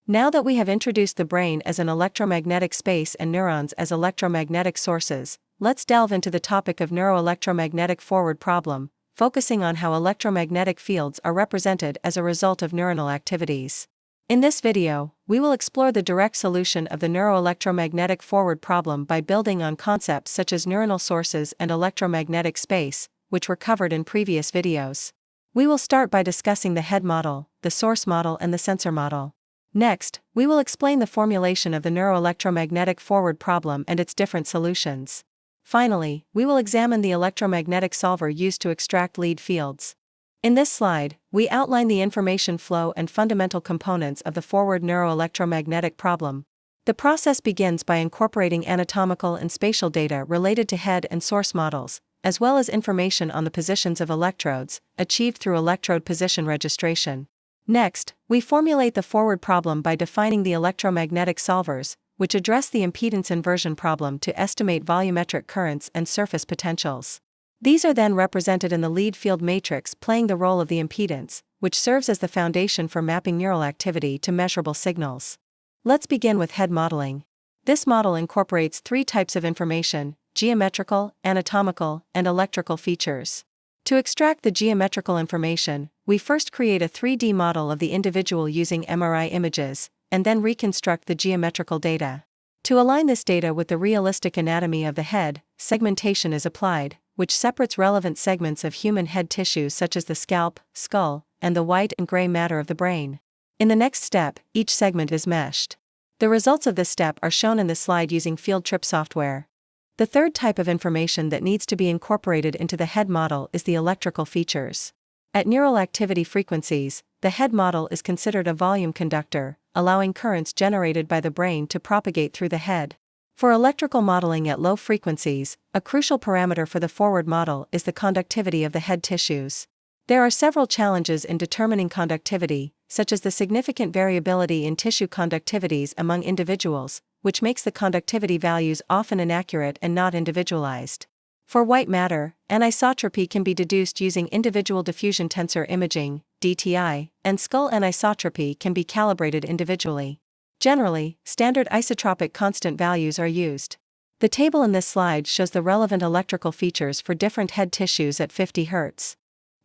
Now that we have introduced the brain as an electromagnetic space and neurons as electromagnetic sources, let's delve into the topic of NeuroElectromagnetic Forward Problem, focusing on how electromagnetic fields are represented as a result of neuronal activities. In this video, we will explore the direct solution of the NeuroElectromagnetic Forward Problem by building on concepts such as neuronal sources and electromagnetic space, which were covered in previous videos. We will start by discussing the head model, the source model, and the sensor model. Next, we will explain the formulation of the NeuroElectromagnetic Forward Problem and its different solutions. Finally, we will examine the electromagnetic solver used to extract lead fields. In this slide, we outline the information flow and fundamental components of the forward neuroelectromagnetic problem. The process begins by incorporating anatomical and spatial data related to head and source models, as well as information on the positions of electrodes, achieved through electrode position registration. Next, we formulate the forward problem by defining the electromagnetic solvers, which address the impedance inversion problem to estimate volumetric currents and surface potentials. These are then represented in the lead field matrix playing the role of the impedance, which serves as the foundation for mapping neural activity to measurable signals. Let's begin with head modeling. This model incorporates three types of information: geometrical, anatomical, and electrical features. To extract the geometrical information, we first create a 3D model of the individual using MRI images, and then reconstruct the geometrical data. To align this data with the realistic anatomy of the head, segmentation is applied, which separates relevant segments of human head tissue such as the scalp, skull, and the white and gray matter of the brain. In the next step, each segment is meshed. The results of this step are shown in the slide using field trip software. The third type of information that needs to be incorporated into the head model is the electrical features. At neural activity frequencies, the head model is considered a volume conductor, allowing currents generated by the brain to propagate through the head. For electrical modeling at low frequencies, a crucial parameter for the forward model is the conductivity of the head tissues. There are several challenges in determining conductivity, such as the significant variability in tissue conductivities among individuals, which makes the conductivity values often inaccurate and not individualized. For white matter, anisotropy can be deduced using individual diffusion tensor imaging, DTI, and skull anisotropy can be calibrated individually. Generally, standard isotropic constant values are used. The table in this slide shows the relevant electrical features for different head tissues at 50 Hz.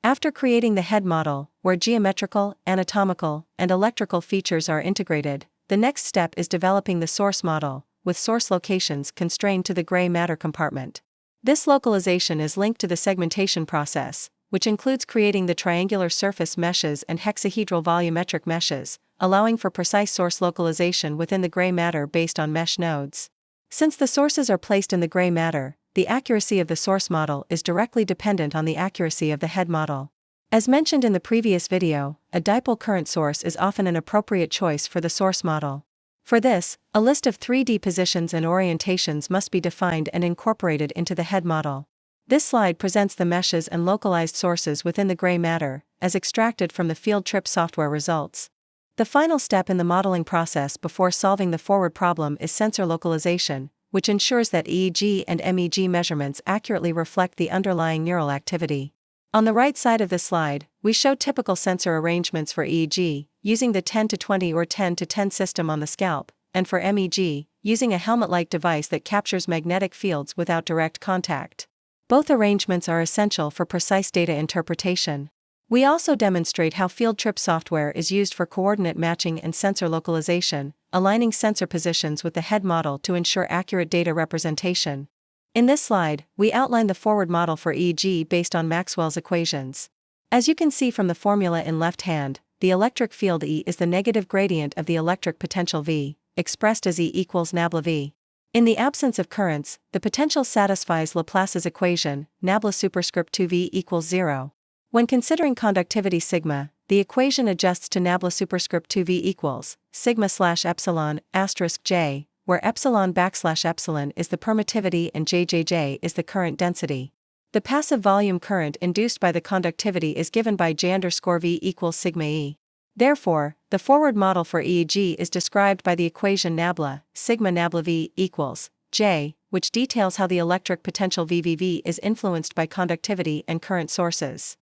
After creating the head model, where geometrical, anatomical, and electrical features are integrated, the next step is developing the source model, with source locations constrained to the gray matter compartment. This localization is linked to the segmentation process, which includes creating the triangular surface meshes and hexahedral volumetric meshes, allowing for precise source localization within the gray matter based on mesh nodes. Since the sources are placed in the gray matter, the accuracy of the source model is directly dependent on the accuracy of the head model. As mentioned in the previous video, a dipole current source is often an appropriate choice for the source model. For this, a list of 3D positions and orientations must be defined and incorporated into the head model. This slide presents the meshes and localized sources within the gray matter, as extracted from the field trip software results. The final step in the modeling process before solving the forward problem is sensor localization, which ensures that EEG and MEG measurements accurately reflect the underlying neural activity. On the right side of the slide, we show typical sensor arrangements for EEG, using the 10-20 or 10-10 system on the scalp, and for MEG, using a helmet-like device that captures magnetic fields without direct contact. Both arrangements are essential for precise data interpretation. We also demonstrate how field trip software is used for coordinate matching and sensor localization, aligning sensor positions with the head model to ensure accurate data representation. In this slide, we outline the forward model for EEG based on Maxwell's equations. As you can see from the formula in left hand, the electric field E is the negative gradient of the electric potential V, expressed as E equals nabla V. In the absence of currents, the potential satisfies Laplace's equation, nabla superscript 2V equals 0. When considering conductivity sigma, the equation adjusts to nabla superscript 2V equals sigma / epsilon * J, where epsilon / epsilon is the permittivity and JJJ is the current density. The passive volume current induced by the conductivity is given by J_V equals sigma E. Therefore, the forward model for EEG is described by the equation nabla, sigma nabla V equals J, which details how the electric potential VVV is influenced by conductivity and current sources.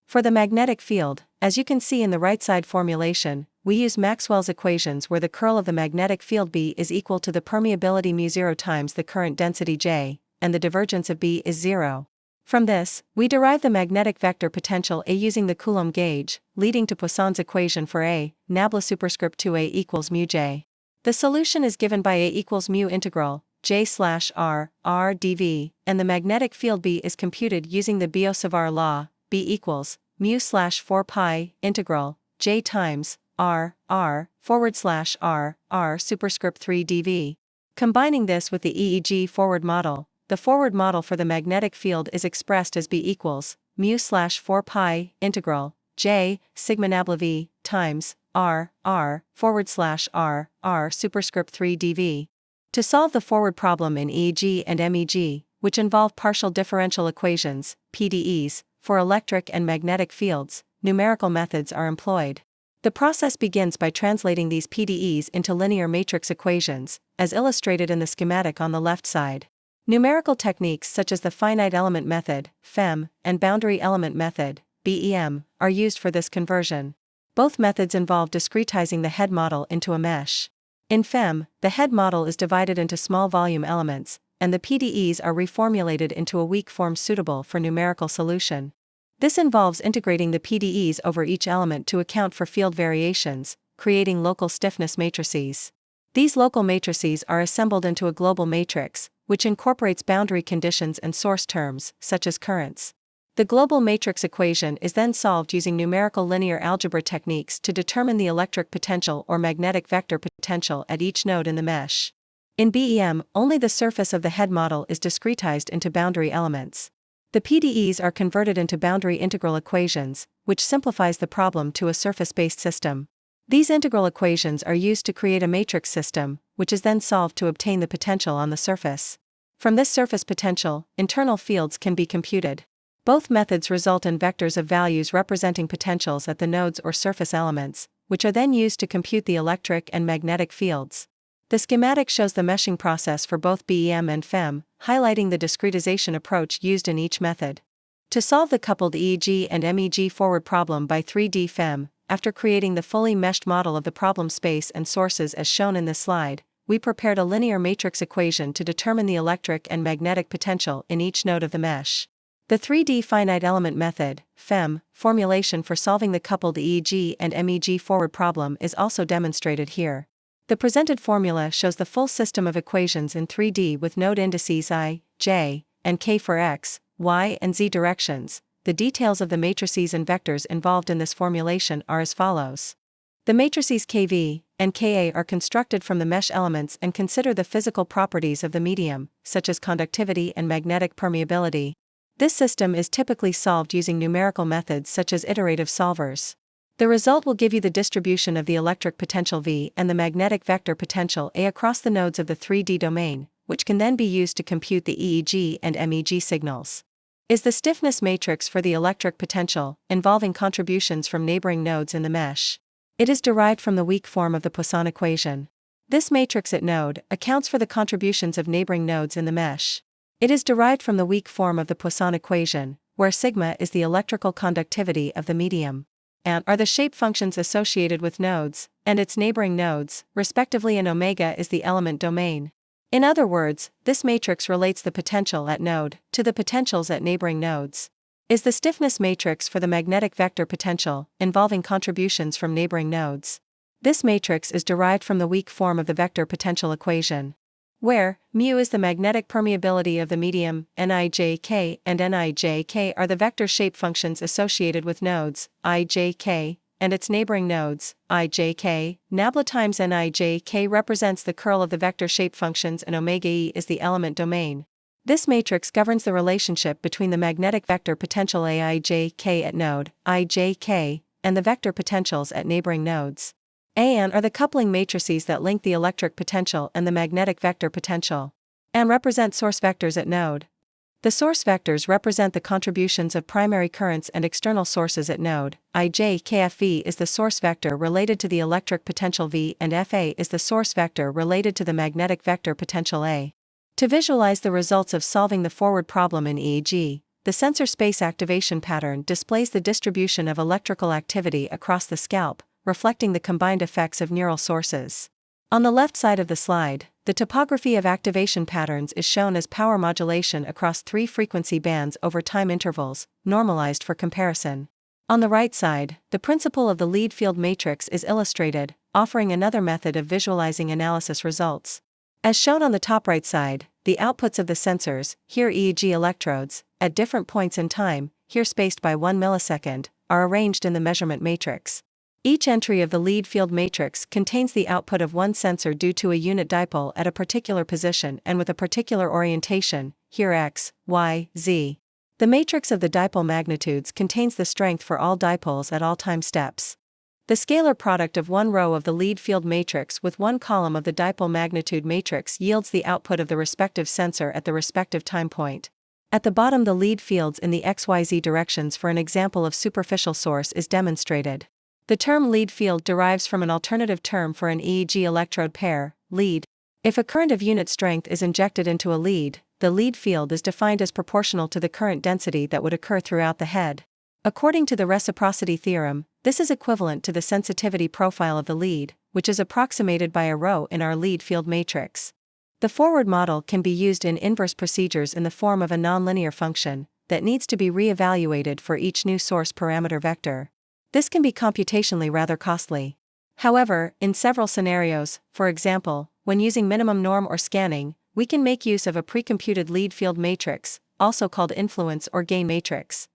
For the magnetic field, as you can see in the right side formulation, we use Maxwell's equations where the curl of the magnetic field B is equal to the permeability μ0 times the current density J, and the divergence of B is 0. From this, we derive the magnetic vector potential A using the Coulomb gauge, leading to Poisson's equation for A, nabla superscript 2A equals μJ. The solution is given by A equals mu integral J/r, r dv, and the magnetic field B is computed using the Biot-Savart law, B equals mu/4 pi integral J times r r/r r superscript 3 dv. Combining this with the EEG forward model, the forward model for the magnetic field is expressed as B equals mu/4 pi integral J sigma nabla v times r r/r superscript 3 dv. To solve the forward problem in EEG and MEG, which involve partial differential equations, PDEs, for electric and magnetic fields, numerical methods are employed. The process begins by translating these PDEs into linear matrix equations, as illustrated in the schematic on the left side. Numerical techniques such as the finite element method, FEM, and boundary element method, BEM, are used for this conversion. Both methods involve discretizing the head model into a mesh. In FEM, the head model is divided into small volume elements, and the PDEs are reformulated into a weak form suitable for numerical solution. This involves integrating the PDEs over each element to account for field variations, creating local stiffness matrices. These local matrices are assembled into a global matrix, which incorporates boundary conditions and source terms, such as currents. The global matrix equation is then solved using numerical linear algebra techniques to determine the electric potential or magnetic vector potential at each node in the mesh. In BEM, only the surface of the head model is discretized into boundary elements. The PDEs are converted into boundary integral equations, which simplifies the problem to a surface-based system. These integral equations are used to create a matrix system, which is then solved to obtain the potential on the surface. From this surface potential, internal fields can be computed. Both methods result in vectors of values representing potentials at the nodes or surface elements, which are then used to compute the electric and magnetic fields. The schematic shows the meshing process for both BEM and FEM, highlighting the discretization approach used in each method. To solve the coupled EEG and MEG forward problem by 3D FEM, after creating the fully meshed model of the problem space and sources as shown in this slide, we prepared a linear matrix equation to determine the electric and magnetic potential in each node of the mesh. The 3D finite element method, FEM, formulation for solving the coupled EEG and MEG forward problem is also demonstrated here. The presented formula shows the full system of equations in 3D with node indices I, J, and K for X, Y, and Z directions. The details of the matrices and vectors involved in this formulation are as follows. The matrices KV and KA are constructed from the mesh elements and consider the physical properties of the medium, such as conductivity and magnetic permeability. This system is typically solved using numerical methods such as iterative solvers. The result will give you the distribution of the electric potential V and the magnetic vector potential A across the nodes of the 3D domain, which can then be used to compute the EEG and MEG signals. Is the stiffness matrix for the electric potential, involving contributions from neighboring nodes in the mesh. It is derived from the weak form of the Poisson equation. This matrix at node accounts for the contributions of neighboring nodes in the mesh. It is derived from the weak form of the Poisson equation, where sigma is the electrical conductivity of the medium, and are the shape functions associated with nodes, and its neighboring nodes, respectively, and omega is the element domain. In other words, this matrix relates the potential at node to the potentials at neighboring nodes. Is the stiffness matrix for the magnetic vector potential, involving contributions from neighboring nodes. This matrix is derived from the weak form of the vector potential equation, where mu is the magnetic permeability of the medium, Nijk and Nijk are the vector shape functions associated with nodes, Ijk, and its neighboring nodes, Ijk. Nabla times Nijk represents the curl of the vector shape functions and omega e is the element domain. This matrix governs the relationship between the magnetic vector potential Aijk at node, Ijk, and the vector potentials at neighboring nodes. A and are the coupling matrices that link the electric potential and the magnetic vector potential, and represent source vectors at node. The source vectors represent the contributions of primary currents and external sources at node. IJKFV is the source vector related to the electric potential V and FA is the source vector related to the magnetic vector potential A. To visualize the results of solving the forward problem in EEG, the sensor space activation pattern displays the distribution of electrical activity across the scalp, reflecting the combined effects of neural sources. On the left side of the slide, the topography of activation patterns is shown as power modulation across 3 frequency bands over time intervals, normalized for comparison. On the right side, the principle of the lead field matrix is illustrated, offering another method of visualizing analysis results. As shown on the top right side, the outputs of the sensors, here EEG electrodes, at different points in time, here spaced by 1 millisecond, are arranged in the measurement matrix. Each entry of the lead field matrix contains the output of one sensor due to a unit dipole at a particular position and with a particular orientation, here x, y, z. The matrix of the dipole magnitudes contains the strength for all dipoles at all time steps. The scalar product of one row of the lead field matrix with one column of the dipole magnitude matrix yields the output of the respective sensor at the respective time point. At the bottom, the lead fields in the XYZ directions for an example of superficial source is demonstrated. The term lead field derives from an alternative term for an EEG electrode pair, lead. If a current of unit strength is injected into a lead, the lead field is defined as proportional to the current density that would occur throughout the head. According to the reciprocity theorem, this is equivalent to the sensitivity profile of the lead, which is approximated by a rho in our lead field matrix. The forward model can be used in inverse procedures in the form of a nonlinear function that needs to be re-evaluated for each new source parameter vector. This can be computationally rather costly. However, in several scenarios, for example, when using minimum norm or scanning, we can make use of a precomputed lead field matrix, also called influence or gain matrix.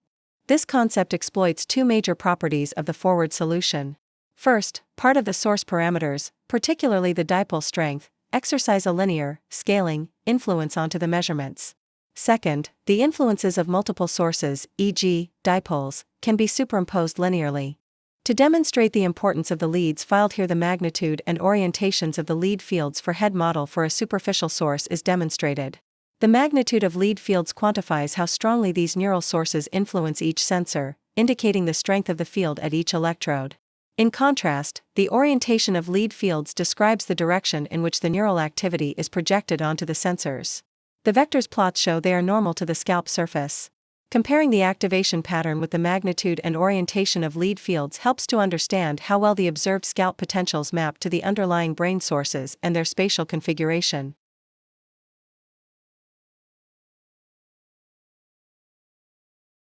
This concept exploits 2 major properties of the forward solution. First, part of the source parameters, particularly the dipole strength, exercise a linear, scaling, influence onto the measurements. Second, the influences of multiple sources, e.g., dipoles, can be superimposed linearly. To demonstrate the importance of the leads filed here, the magnitude and orientations of the lead fields for head model for a superficial source is demonstrated. The magnitude of lead fields quantifies how strongly these neural sources influence each sensor, indicating the strength of the field at each electrode. In contrast, the orientation of lead fields describes the direction in which the neural activity is projected onto the sensors. The vectors plots show they are normal to the scalp surface. Comparing the activation pattern with the magnitude and orientation of lead fields helps to understand how well the observed scalp potentials map to the underlying brain sources and their spatial configuration.